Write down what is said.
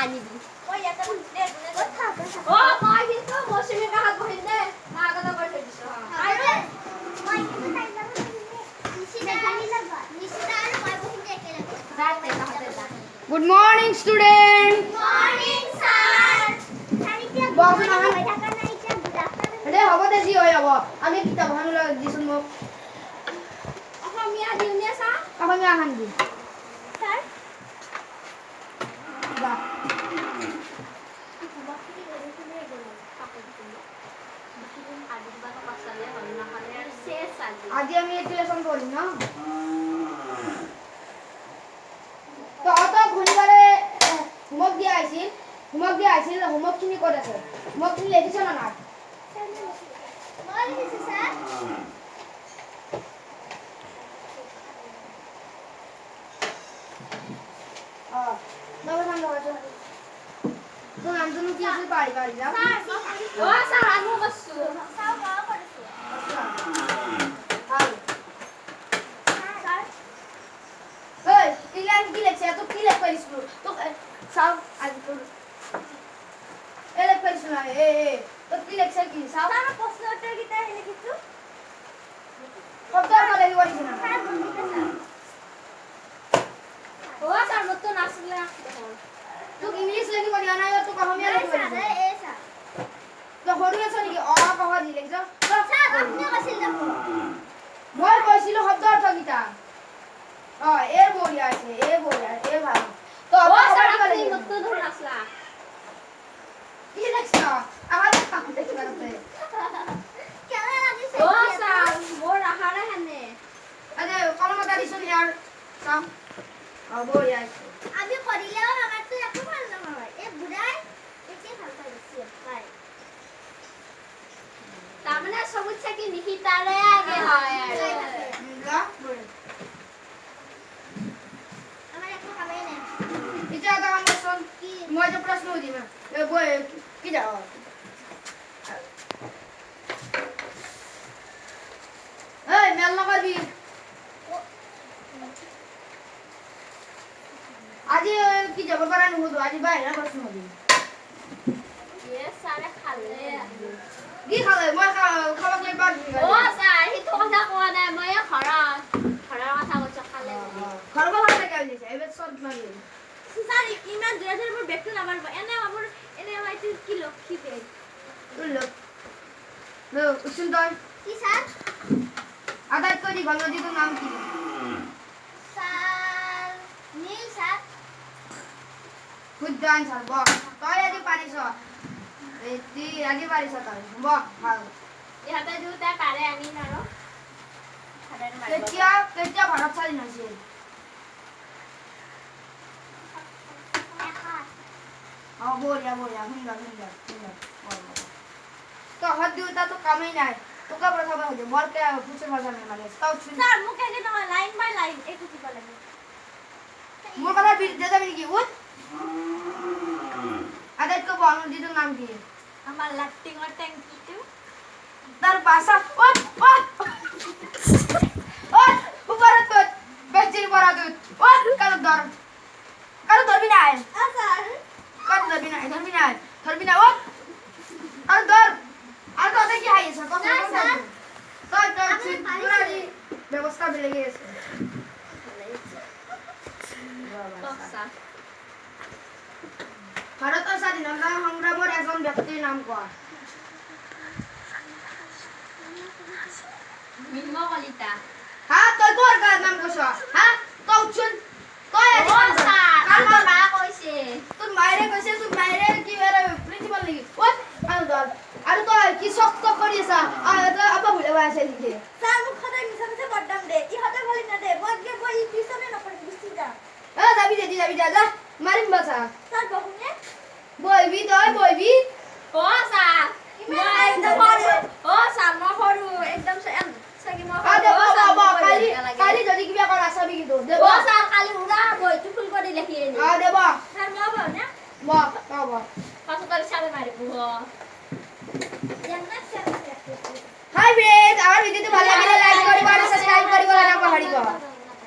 নিবি ঐ ইয়াতে দে ও মই কিন্তু মৌসুমী কাহাত বহিল দে না আগত কৰি থৈ দিছো আৰে মই কিন্তু টাইম লাগব নিশিতা খালি লাগবা নিশিতা আৰু মই বহিল দে একেলগে রাতে কাহাতে যা good morning student good morning sir সারিতে বসুন আমি থাকা নাই যে গুড আফটারনুন রে হ'ব দে জি হৈ হ'ব আমি কিতাপ হান লগ দিছুন মোক অসমীয়া দিউনে সা অসমীয়া হান দি স্যার যা আজি আমি এই লেসন করি না তো অত ঘুরিবারে হোমওয়ার্ক দিয়া আইছিল হোমওয়ার্ক কিনি করেছে হোমওয়ার্ক কিনি লিখিছ না না মই লিখিছো স্যার নবে মান লগাছো তো নাম জন্য কি আছে পারি না স্যার ও স্যার আমি করছি স্যার বাবা করেছে কি লেখছে তো কি লেখ পারিস তো সাউ আজ তো এ লেখ পারিস না তো কি লেখছে কি সাউ স্যার প্রশ্ন উত্তর কি তাই লিখিছো শব্দ আর লেখি পারিস না স্যার বন্ধুকে স্যার ও স্যার মত তো নাচলে তো ইংলিশ লেখি পারি না তো অসমীয়া লেখি পারি স্যার এ স্যার তো হরু আছে নাকি অ কহ দি লিখছ স্যার আপনি কইছিল দেখো মই কইছিল শব্দ অর্থ কিটা এর বড়িয়া আছে এ ভালো তো ও স্যার আপনি মত ধরে আসলা কি দেখছ আমাদের কাম দেখতে পারতে কেমন লাগিছে ও স্যার মোর আহারে হানে আরে কলমটা দিছুন ইয়ার সাম বড়িয়া আছে আমি করিলেও আমার তো একটু ভালো না হয় এ বুড়াই একে ভালো পাইছি বাই তারমানে সমস্যা কি নিহিতারে আগে হয় না বড় মই যে প্রশ্ন দিই না বই কি যাও এই মেল লাগাবি আজি কি যাব পারা নহদ আজি বাইরে প্রশ্ন দিই এ সারে খালে কি খালে মই খাওয়া গলে বাদ দি ও স্যার হি তো কথা কোয়া না মই খরা কথা কইছ খালে খরা কথা কে দিছে এবে সব মারি স্যার ইমান জেরাজের মোর ব্যাকটো নামার এনে আমার কি লক্ষী পেজ লোক নো সুন্দর কি স্যার আদার করি গঙ্গাজি তো নাম কি স্যার নীল স্যার গুড আনসার বল তুই আজি পারিস এই তুই আজি পারিস তাই বল ভালো ইহাতে জুতা কারে আনি নারো কেতিয়া ভারত স্বাধীন হইছে বড়িয়া সুন্দর তো হাত দিওতা তো কামই নাই তোকে প্রথমে হইছে মরকে পুছে ভাষা নাই মানে তাও স্যার মুখে কি না লাইন বাই লাইন একটু কি লাগে মোর কথা দে যাবি কি উঠ আদাত কো বল দিদুর নাম কি আমার লাফটিং আর ট্যাঙ্কি টু তার ভাষা ওট উপরে তো বেজির পড়া দুধ ওট কারো ধরবি না স্যার কত ধরবি না ও আর ধর আর তো দেখি হাইছে কত স্যার ব্যবস্থা বেড়ে গেছে ভারতের স্বাধীনতা সংগ্রামের একজন ব্যক্তির নাম কোয়া মিলমা কলিতা হ্যাঁ তুই তোর নাম কইছ হ্যাঁ তো শুন তুই আমার মা কইছে তোর মাইরে কইছে তোর মাইরে কি এর প্রিন্সিপাল লাগি ও আর তো কি শক্ত করিসা আর আপা ভুলে বাসে লিখে স্যার মুখ খদাই মিছা বড্ডাম দে ই হাতে বলি না দে বগকে বই পিছনে না পড়ে বুঝতি যা যাবি যা মারিম বাসা স্যার বহুনে বইবি ও স্যার মই একদম ও স্যার মহরু একদম সাকি মহরু কালি যদি কিবা করা আসাবি কিন্তু দেব ও স্যার কালি উড়া বই তুই ফুল করে লিখি নি দেব স্যার মব না মব পাঁচ তারিখ সামনে মারিব হাই ফ্রেন্ডস আমার ভিডিওতে ভালো লাগলে লাইক করিবা আর সাবস্ক্রাইব করিবা না পাহরিবা